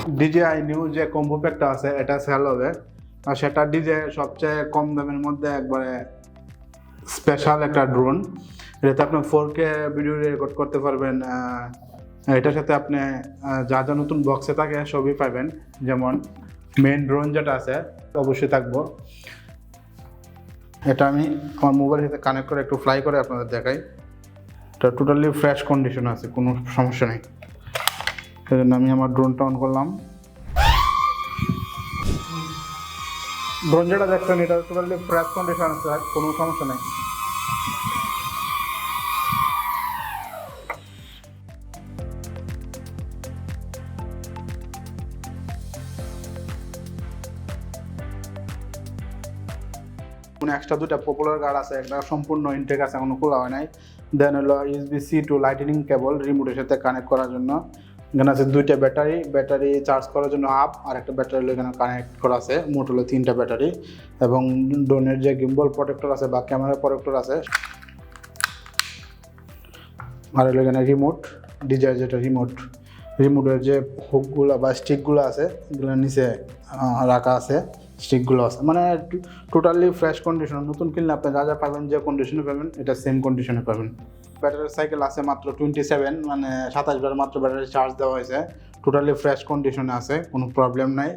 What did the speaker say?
DJI Neo যে combo প্যাকটা আছে এটা সেল হবে, আর সেটা DJI সবচেয়ে কম দামের মধ্যে একবারে স্পেশাল একটা ড্রোন। এটাতে আপনি 4K ভিডিও রেকর্ড করতে পারবেন। এটার সাথে আপনি যা যা নতুন বক্সে থাকে সবই পাবেন, যেমন মেইন ড্রোন যেটা আছে অবশ্যই থাকবো। এটা আমি আমার মোবাইলের সাথে কানেক্ট করে একটু ফ্লাই করে আপনাদের দেখাই। এটা টোটালি ফ্রেশ কন্ডিশন আছে, কোনো সমস্যা নেই। সেই জন্য আমি আমার ড্রোনটা অন করলাম। ড্রোন যেটা দেখছেন এটা টোটালি ফ্রেশ কন্ডিশন আছে, কোনো সমস্যা নেই। এক্সট্রা দুটা পপুলার গার্ড আছে, একটা সম্পূর্ণ ইনটেক আছে, এখনো খোলা হয় নাই। দেন হলো USB-C টু লাইটনিং কেবল রিমোটের সাথে কানেক্ট করার জন্য। এখানে আছে দুইটা ব্যাটারি চার্জ করার জন্য আপ, আর একটা ব্যাটারি এখানে কানেক্ট করা আছে। মোট হলো 3টা ব্যাটারি, এবং ড্রোনের যে গিম্বল প্রোটেক্টর আছে বা ক্যামেরা প্রোটেক্টর আছে, আর হলো এখানে রিমোট, DJI যেটা রিমোটের যে হুকগুলো বা স্টিকগুলো আছে এগুলো নিচে রাখা আছে, স্টিকগুলো আছে। মানে টোটালি ফ্রেশ কন্ডিশন। নতুন কিনলে আপনি যা যা পাবেন, যে কন্ডিশনে পাবেন এটা সেম কন্ডিশনে পাবেন। ব্যাটারি সাইকেল আছে মাত্র 27, মানে 27 বার মাত্র ব্যাটারি চার্জ দেওয়া হয়েছে। টোটালি ফ্রেশ কন্ডিশনে আছে, কোনো প্রবলেম নাই।